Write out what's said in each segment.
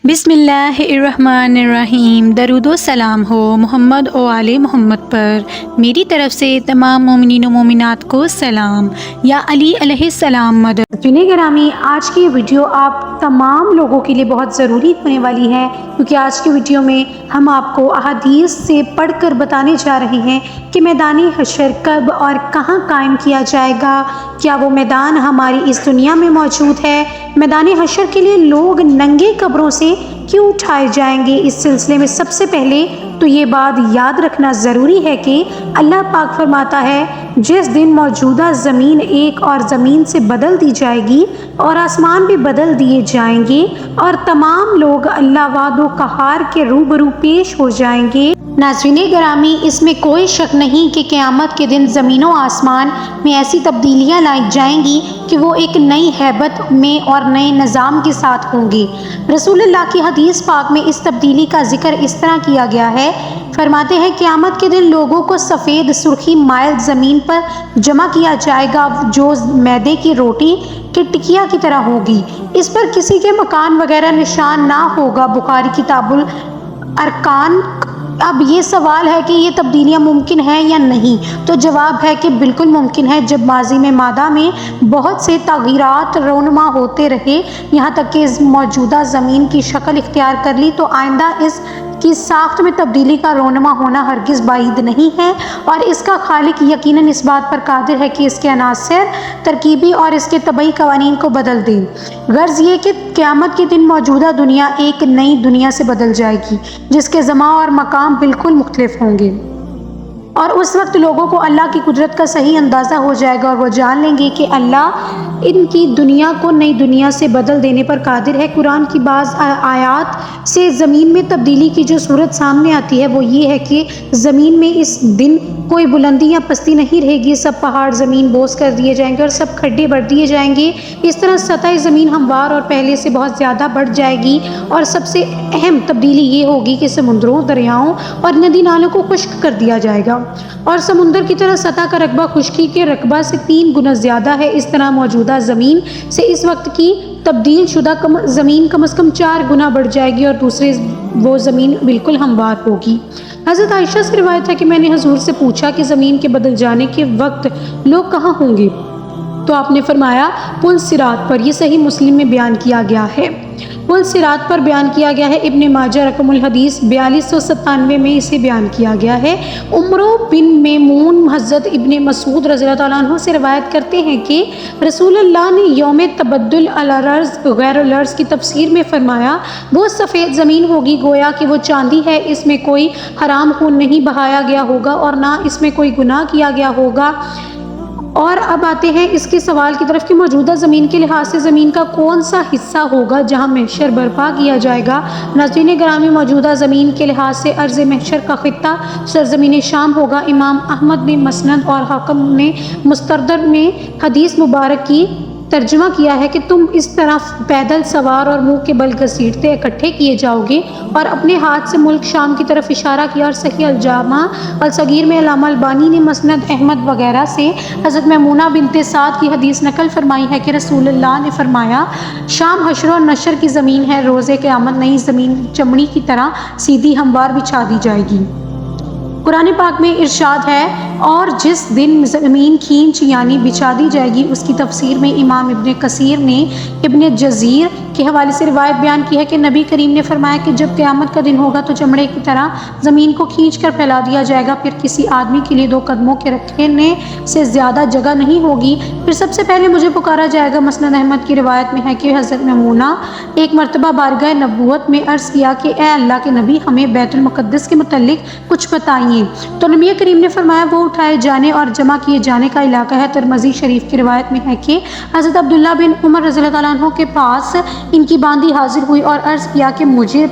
بسم اللہ الرحمن الرحیم۔ درود و سلام ہو محمد و آل محمد پر۔ میری طرف سے تمام مومنین و مومنات کو سلام۔ یا علی علیہ السلام مدد۔ ناظرین گرامی، آج کی ویڈیو آپ تمام لوگوں کے لیے بہت ضروری ہونے والی ہے، کیونکہ آج کی ویڈیو میں ہم آپ کو احادیث سے پڑھ کر بتانے جا رہے ہیں کہ میدان حشر کب اور کہاں قائم کیا جائے گا۔ کیا وہ میدان ہماری اس دنیا میں موجود ہے؟ میدان حشر کے لیے لوگ ننگے قبروں سے کیوں اٹھائے جائیں گے؟ اس سلسلے میں سب سے پہلے تو یہ بات یاد رکھنا ضروری ہے کہ اللہ پاک فرماتا ہے، جس دن موجودہ زمین ایک اور زمین سے بدل دی جائے گی اور آسمان بھی بدل دیے جائیں گے اور تمام لوگ اللہ واحد و قہار کے روبرو پیش ہو جائیں گے۔ ناظرین گرامی، اس میں کوئی شک نہیں کہ قیامت کے دن زمین و آسمان میں ایسی تبدیلیاں لائی جائیں گی کہ وہ ایک نئی ہیبت میں اور نئے نظام کے ساتھ ہوں گی۔ رسول اللہ کی حدیث پاک میں اس تبدیلی کا ذکر اس طرح کیا گیا ہے، فرماتے ہیں قیامت کے دن لوگوں کو سفید سرخی مائل زمین پر جمع کیا جائے گا جو میدے کی روٹی کی ٹکیا کی طرح ہوگی، اس پر کسی کے مکان وغیرہ نشان نہ ہوگا۔ بخاری کتاب الارکان۔ اب یہ سوال ہے کہ یہ تبدیلیاں ممکن ہیں یا نہیں؟ تو جواب ہے کہ بالکل ممکن ہے۔ جب ماضی میں مادہ میں بہت سے تغیرات رونما ہوتے رہے، یہاں تک کہ موجودہ زمین کی شکل اختیار کر لی، تو آئندہ اس کی ساخت میں تبدیلی کا رونما ہونا ہرگز بعید نہیں ہے، اور اس کا خالق یقیناً اس بات پر قادر ہے کہ اس کے عناصر ترکیبی اور اس کے طبعی قوانین کو بدل دے۔ غرض یہ کہ قیامت کے دن موجودہ دنیا ایک نئی دنیا سے بدل جائے گی، جس کے زمان اور مقام بالکل مختلف ہوں گے، اور اس وقت لوگوں کو اللہ کی قدرت کا صحیح اندازہ ہو جائے گا اور وہ جان لیں گے کہ اللہ ان کی دنیا کو نئی دنیا سے بدل دینے پر قادر ہے۔ قرآن کی بعض آیات سے زمین میں تبدیلی کی جو صورت سامنے آتی ہے وہ یہ ہے کہ زمین میں اس دن کوئی بلندی یا پستی نہیں رہے گی، سب پہاڑ زمین بوس کر دیے جائیں گے اور سب کھڈے بڑھ دیے جائیں گے۔ اس طرح سطح زمین ہموار اور پہلے سے بہت زیادہ بڑھ جائے گی، اور سب سے اہم تبدیلی یہ ہوگی کہ سمندروں، دریاؤں اور ندی نالوں کو خشک کر دیا جائے گا، اور سمندر کی طرح سطح کا رقبہ خشکی کے رقبہ سے 3 گنا زیادہ ہے۔ اس طرح موجودہ زمین سے اس وقت کی تبدیل شدہ زمین کم از کم 4 گنا بڑھ جائے گی، اور دوسرے وہ زمین بالکل ہموار ہوگی۔ حضرت عائشہ سے روایت ہے کہ میں نے حضور سے پوچھا کہ زمین کے بدل جانے کے وقت لوگ کہاں ہوں گے؟ تو آپ نے فرمایا پل صراط پر۔ یہ صحیح مسلم میں بیان کیا گیا ہے۔ پل صراط پر بیان کیا گیا ہے۔ ابن ماجہ رقم الحدیث 4297 میں اسے بیان کیا گیا ہے۔ عمرو بن میمون حضرت ابن مسعود رضی اللہ عنہ عنہ سے روایت کرتے ہیں کہ رسول اللہ نے یوم تبدل الارض غیر الارض کی تفسیر میں فرمایا، وہ سفید زمین ہوگی گویا کہ وہ چاندی ہے، اس میں کوئی حرام خون نہیں بہایا گیا ہوگا اور نہ اس میں کوئی گناہ کیا گیا ہوگا۔ اور اب آتے ہیں اس کے سوال کی طرف کہ موجودہ زمین کے لحاظ سے زمین کا کون سا حصہ ہوگا جہاں محشر برپا کیا جائے گا؟ ناظرین گرامی، موجودہ زمین کے لحاظ سے ارض محشر کا خطہ سرزمین شام ہوگا۔ امام احمد نے مسند اور حاکم نے مستدرک میں حدیث مبارک کی ترجمہ کیا ہے کہ تم اس طرح پیدل سوار اور منہ کے بل گھسیٹتے اکٹھے کیے جاؤ گے، اور اپنے ہاتھ سے ملک شام کی طرف اشارہ کیا۔ اور صحیح الجامع الصغیر میں علامہ البانی نے مسند احمد وغیرہ سے حضرت میمونہ بنت سعد کی حدیث نقل فرمائی ہے کہ رسول اللہ نے فرمایا، شام حشر و نشر کی زمین ہے، روز قیامت نئی زمین چمڑی کی طرح سیدھی ہموار بچھا دی جائے گی۔ قرآن پاک میں ارشاد ہے، اور جس دن زمین کھینچ یعنی بچھا دی جائے گی، اس کی تفسیر میں امام ابن کثیر نے ابن جزیر کے حوالے سے روایت بیان کی ہے کہ نبی کریم نے فرمایا کہ جب قیامت کا دن ہوگا تو چمڑے کی طرح زمین کو کھینچ کر پھیلا دیا جائے گا، پھر کسی آدمی کے لیے 2 قدموں کے رکھنے سے زیادہ جگہ نہیں ہوگی، پھر سب سے پہلے مجھے پکارا جائے گا۔ مسند احمد کی روایت میں ہے کہ حضرت میمونہ ایک مرتبہ بارگاہ نبوت میں عرض کیا کہ اے اللہ کے نبی، ہمیں بیت المقدس کے متعلق کچھ بتائیے۔ تو نبی کریم نے فرمایا، وہ اٹھائے جانے اور جمع کیے جانے کا علاقہ ہے۔ ترمذی شریف کی روایت میں ہے کہ حضرت عبداللہ بن عمر رضی اللہ عنہ کے پاس ان کی باندی حاضر ہوئی اور عرض کیا کہ مجھے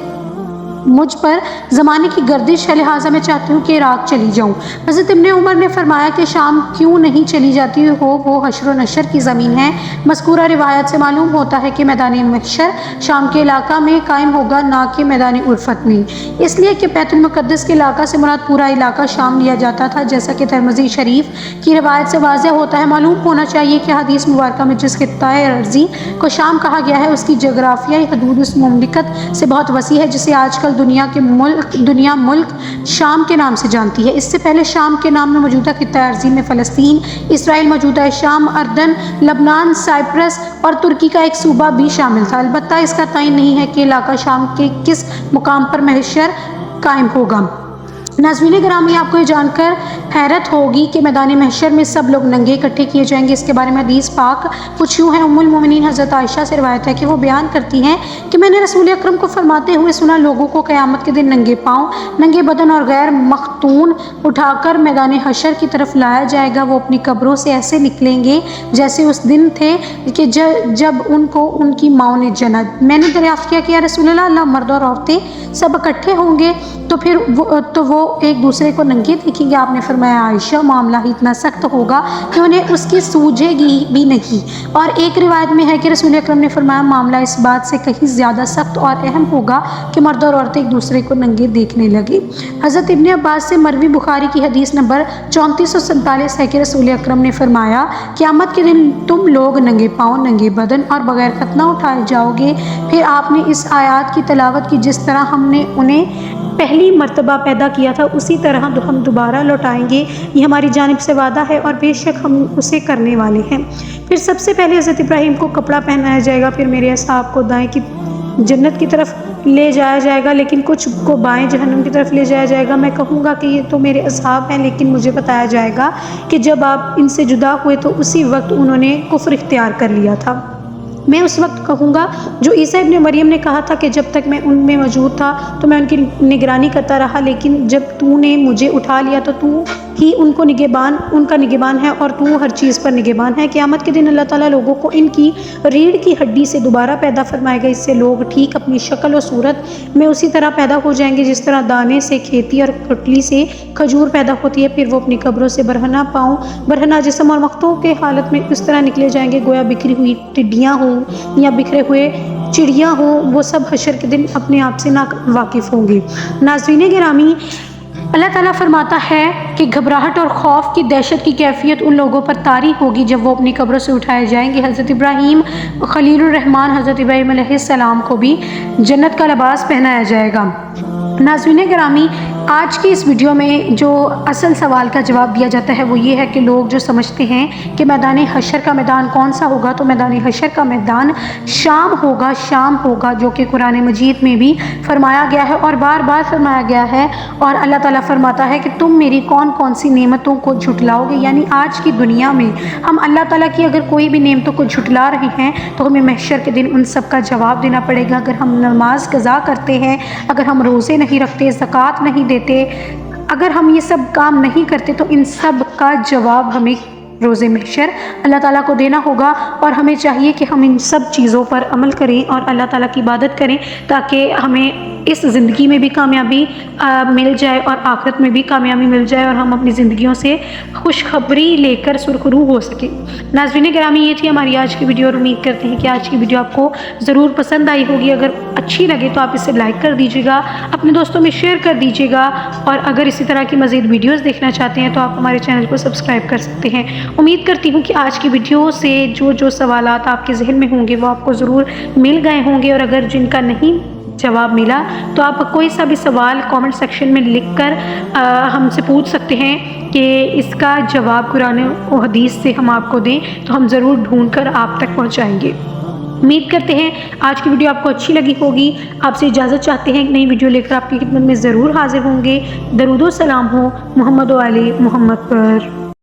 مجھ پر زمانے کی گردش ہے، لہٰذا میں چاہتی ہوں کہ عراق چلی جاؤں۔ حضرت ابن عمر نے فرمایا کہ شام کیوں نہیں چلی جاتی ہو، وہ حشر و نشر کی زمین ہے۔ مذکورہ روایت سے معلوم ہوتا ہے کہ میدان محشر شام کے علاقہ میں قائم ہوگا، نہ کہ میدان عرفت میں، اس لیے کہ بیت المقدس کے علاقہ سے مراد پورا علاقہ شام لیا جاتا تھا، جیسا کہ ترمذی شریف کی روایت سے واضح ہوتا ہے۔ معلوم ہونا چاہیے کہ حدیث مبارکہ میں جس خطۂ ارضی کو شام کہا گیا ہے، اس کی جغرافیائی حدود اس مملکت سے بہت وسیع ہے جسے آج کل دنیا ملک شام کے نام سے جانتی ہے۔ اس سے پہلے شام کے نام میں موجودہ خطۂ ارضی میں فلسطین، اسرائیل، موجودہ شام، اردن، لبنان، سائپرس اور ترکی کا ایک صوبہ بھی شامل تھا۔ البتہ اس کا تعین نہیں ہے کہ علاقہ شام کے کس مقام پر محشر قائم ہوگا۔ ناظرین گرامی، آپ کو یہ جان کر حیرت ہوگی کہ میدان محشر میں سب لوگ ننگے اکٹھے کیے جائیں گے۔ اس کے بارے میں حدیث پاک کچھ یوں ہے۔ ام المومنین حضرت عائشہ سے روایت ہے کہ وہ بیان کرتی ہیں کہ میں نے رسول اکرم کو فرماتے ہوئے سنا، لوگوں کو قیامت کے دن ننگے پاؤں، ننگے بدن اور غیر مختون اٹھا کر میدان حشر کی طرف لایا جائے گا۔ وہ اپنی قبروں سے ایسے نکلیں گے جیسے اس دن تھے کہ جب ان کو ان کی ماؤں نے جنا۔ میں نے دریافت کیا کہ یا رسول اللہ مرد اور عورتیں سب اکٹھے ہوں گے تو وہ ایک دوسرے کو ننگے دیکھیں گے؟ آپ نے فرمایا عائشہ، معاملہ ہی اتنا سخت ہوگا کہ انہیں اس کی سوجے گی بھی نہیں۔ اور ایک روایت میں ہے کہ رسول اکرم نے فرمایا معاملہ اس بات سے کہیں زیادہ سخت اور اہم ہوگا کہ مرد اور عورتیں ایک دوسرے کو ننگے دیکھنے لگے۔ حضرت ابن عباس سے مروی بخاری کی حدیث نمبر 3447 ہے کہ رسول اکرم نے فرمایا قیامت کے دن تم لوگ ننگے پاؤں، ننگے بدن اور بغیر ختنہ اٹھائے جاؤ گے۔ پھر آپ نے اس آیات کی تلاوت کی، جس طرح ہم نے انہیں پہلی مرتبہ پیدا کیا تھا اسی طرح ہم دوبارہ لوٹائیں گے، یہ ہماری جانب سے وعدہ ہے اور بے شک ہم اسے کرنے والے ہیں۔ پھر سب سے پہلے حضرت ابراہیم کو کپڑا پہنایا جائے گا، پھر میرے اصحاب کو دائیں کی جنت کی طرف لے جایا جائے گا، لیکن کچھ کو بائیں جہنم کی طرف لے جایا جائے گا۔ میں کہوں گا کہ یہ تو میرے اصحاب ہیں، لیکن مجھے بتایا جائے گا کہ جب آپ ان سے جدا ہوئے تو اسی وقت انہوں نے کفر اختیار کر لیا تھا۔ میں اس وقت کہوں گا جو عیسیٰ ابن مریم نے کہا تھا کہ جب تک میں ان میں موجود تھا تو میں ان کی نگرانی کرتا رہا، لیکن جب تو نے مجھے اٹھا لیا تو تو ہی ان کا نگہبان ہے اور تو ہر چیز پر نگہبان ہے۔ قیامت کے دن اللہ تعالیٰ لوگوں کو ان کی ریڑھ کی ہڈی سے دوبارہ پیدا فرمائے گا، اس سے لوگ ٹھیک اپنی شکل و صورت میں اسی طرح پیدا ہو جائیں گے جس طرح دانے سے کھیتی اور کٹلی سے کھجور پیدا ہوتی ہے۔ پھر وہ اپنی قبروں سے برہنہ پاؤں، برہنہ جسم اور مختوں کے حالت میں اس طرح نکلے جائیں گے گویا بکھری ہوئی ٹڈیاں ہوں یا بکھرے ہوئے چڑیاں ہوں۔ وہ سب حشر کے دن اپنے آپ سے نا واقف ہوں گے۔ ناظرین گرامی، اللہ تعالیٰ فرماتا ہے کہ گھبراہٹ اور خوف کی دہشت کی کیفیت ان لوگوں پر طاری ہوگی جب وہ اپنی قبروں سے اٹھائے جائیں گے۔ حضرت ابراہیم خلیل الرحمن، حضرت ابراہیم علیہ السلام کو بھی جنت کا لباس پہنایا جائے گا۔ ناظرین گرامی، آج کی اس ویڈیو میں جو اصل سوال کا جواب دیا جاتا ہے وہ یہ ہے کہ لوگ جو سمجھتے ہیں کہ میدان حشر کا میدان کون سا ہوگا، تو میدان حشر کا میدان شام ہوگا جو کہ قرآن مجید میں بھی فرمایا گیا ہے اور بار بار فرمایا گیا ہے۔ اور اللہ تعالیٰ فرماتا ہے کہ تم میری کون کون سی نعمتوں کو جھٹلاؤ گے، یعنی آج کی دنیا میں ہم اللہ تعالیٰ کی اگر کوئی بھی نعمتوں کو جھٹلا رہے ہیں تو ہمیں محشر کے دن ان سب کا جواب دینا پڑے گا۔ اگر ہم نماز قضا کرتے ہیں، اگر ہم روزے نہیں رکھتے، زکوٰۃ نہیں دیتے، اگر ہم یہ سب کام نہیں کرتے تو ان سب کا جواب ہمیں روز محشر اللہ تعالیٰ کو دینا ہوگا۔ اور ہمیں چاہیے کہ ہم ان سب چیزوں پر عمل کریں اور اللہ تعالیٰ کی عبادت کریں تاکہ ہمیں اس زندگی میں بھی کامیابی مل جائے اور آخرت میں بھی کامیابی مل جائے اور ہم اپنی زندگیوں سے خوشخبری لے کر سرخرو ہو سکیں۔ ناظرین گرامی، یہ تھی ہماری آج کی ویڈیو اور امید کرتے ہیں کہ آج کی ویڈیو آپ کو ضرور پسند آئی ہوگی۔ اگر اچھی لگے تو آپ اسے لائک کر دیجیے گا، اپنے دوستوں میں شیئر کر دیجیے گا، اور اگر اسی طرح کی مزید ویڈیوز دیکھنا چاہتے ہیں تو آپ ہمارے چینل کو سبسکرائب کر سکتے ہیں۔ امید کرتی ہوں کہ آج کی ویڈیو سے جو سوالات آپ کے ذہن میں ہوں گے وہ آپ کو ضرور مل گئے ہوں گے، اور اگر جن کا نہیں جواب ملا تو آپ کوئی سا بھی سوال کامنٹ سیکشن میں لکھ کر ہم سے پوچھ سکتے ہیں کہ اس کا جواب قرآن و حدیث سے ہم آپ کو دیں، تو ہم ضرور ڈھونڈ کر آپ تک پہنچائیں گے۔ امید کرتے ہیں آج کی ویڈیو آپ کو اچھی لگی ہوگی۔ آپ سے اجازت چاہتے ہیں، ایک نئی ویڈیو لے کر آپ کی خدمت میں ضرور حاضر ہوں گے۔ درود و سلام ہو محمد و آل محمد پر۔